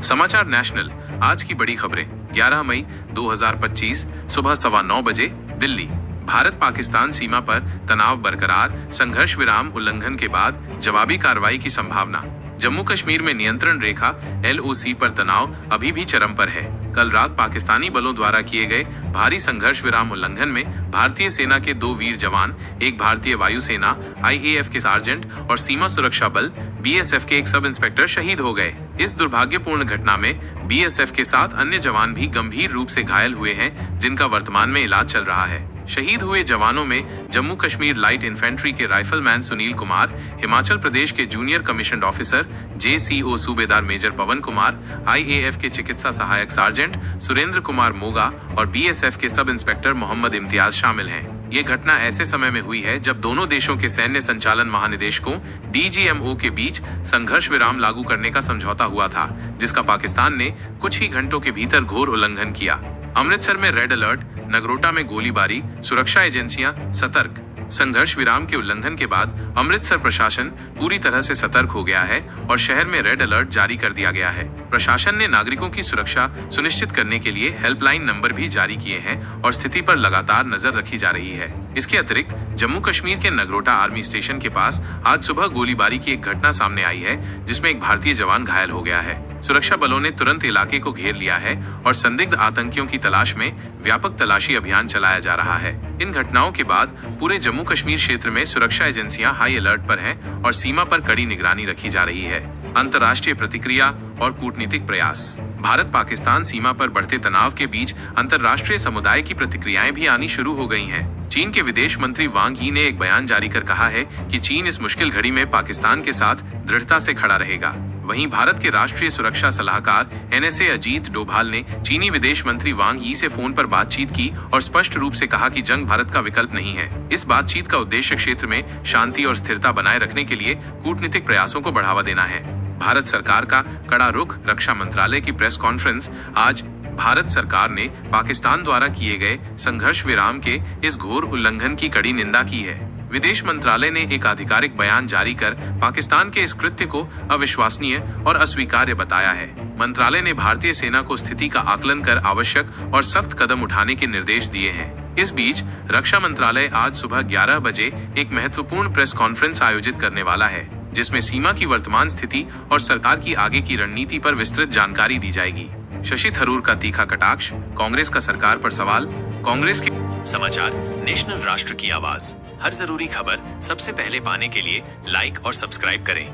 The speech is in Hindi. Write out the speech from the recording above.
समाचार नेशनल, आज की बड़ी खबरें। 11 मई 2025 सुबह 9:15 बजे दिल्ली। भारत पाकिस्तान सीमा पर तनाव बरकरार, संघर्ष विराम उल्लंघन के बाद जवाबी कार्रवाई की संभावना। जम्मू कश्मीर में नियंत्रण रेखा LOC पर तनाव अभी भी चरम पर है। कल रात पाकिस्तानी बलों द्वारा किए गए भारी संघर्ष विराम उल्लंघन में भारतीय सेना के 2 वीर जवान, एक भारतीय वायुसेना IAF के सार्जेंट और सीमा सुरक्षा बल BSF के एक सब इंस्पेक्टर शहीद हो गए। इस दुर्भाग्यपूर्ण घटना में BSF के 7 अन्य जवान भी गंभीर रूप से घायल हुए हैं, जिनका वर्तमान में इलाज चल रहा है। शहीद हुए जवानों में जम्मू कश्मीर लाइट इन्फेंट्री के राइफलमैन सुनील कुमार, हिमाचल प्रदेश के जूनियर कमीशन्ड ऑफिसर JCO सूबेदार मेजर पवन कुमार, IAF के चिकित्सा सहायक सार्जेंट सुरेंद्र कुमार मोगा और BSF के सब इंस्पेक्टर मोहम्मद इम्तियाज शामिल हैं। ये घटना ऐसे समय में हुई है जब दोनों देशों के सैन्य संचालन महानिदेशकों DGMO के बीच संघर्ष विराम लागू करने का समझौता हुआ था, जिसका पाकिस्तान ने कुछ ही घंटों के भीतर घोर उल्लंघन किया। अमृतसर में रेड अलर्ट, नगरोटा में गोलीबारी, सुरक्षा एजेंसियां सतर्क। संघर्ष विराम के उल्लंघन के बाद अमृतसर प्रशासन पूरी तरह से सतर्क हो गया है और शहर में रेड अलर्ट जारी कर दिया गया है। प्रशासन ने नागरिकों की सुरक्षा सुनिश्चित करने के लिए हेल्पलाइन नंबर भी जारी किए हैं और स्थिति पर लगातार नजर रखी जा रही है। इसके अतिरिक्त जम्मू कश्मीर के नगरोटा आर्मी स्टेशन के पास आज सुबह गोलीबारी की एक घटना सामने आई है, जिसमें एक भारतीय जवान घायल हो गया है। सुरक्षा बलों ने तुरंत इलाके को घेर लिया है और संदिग्ध आतंकियों की तलाश में व्यापक तलाशी अभियान चलाया जा रहा है। इन घटनाओं के बाद पूरे जम्मू कश्मीर क्षेत्र में सुरक्षा एजेंसियां हाई अलर्ट पर हैं और सीमा पर कड़ी निगरानी रखी जा रही है। अंतर्राष्ट्रीय प्रतिक्रिया और कूटनीतिक प्रयास। भारत पाकिस्तान सीमा पर बढ़ते तनाव के बीच अंतर्राष्ट्रीय समुदाय की प्रतिक्रियाएं भी आनी शुरू हो गई हैं। चीन के विदेश मंत्री वांग यी ने एक बयान जारी कर कहा है कि चीन इस मुश्किल घड़ी में पाकिस्तान के साथ दृढ़ता से खड़ा रहेगा। वहीं भारत के राष्ट्रीय सुरक्षा सलाहकार NSA अजीत डोभाल ने चीनी विदेश मंत्री वांग यी से फोन पर बातचीत की और स्पष्ट रूप से कहा कि जंग भारत का विकल्प नहीं है। इस बातचीत का उद्देश्य क्षेत्र में शांति और स्थिरता बनाए रखने के लिए कूटनीतिक प्रयासों को बढ़ावा देना है। भारत सरकार का कड़ा रुख। रक्षा मंत्रालय की प्रेस कॉन्फ्रेंस। आज भारत सरकार ने पाकिस्तान द्वारा किए गए संघर्ष विराम के इस घोर उल्लंघन की कड़ी निंदा की है। विदेश मंत्रालय ने एक आधिकारिक बयान जारी कर पाकिस्तान के इस कृत्य को अविश्वसनीय और अस्वीकार्य बताया है। मंत्रालय ने भारतीय सेना को स्थिति का आकलन कर आवश्यक और सख्त कदम उठाने के निर्देश दिए हैं। इस बीच रक्षा मंत्रालय आज सुबह 11 बजे एक महत्वपूर्ण प्रेस कॉन्फ्रेंस आयोजित करने वाला है, जिसमें सीमा की वर्तमान स्थिति और सरकार की आगे की रणनीति पर विस्तृत जानकारी दी जाएगी। शशि थरूर का तीखा कटाक्ष। कांग्रेस का सरकार पर सवाल। कांग्रेस के समाचार नेशनल, राष्ट्र की आवाज। हर जरूरी खबर सबसे पहले पाने के लिए लाइक और सब्सक्राइब करें।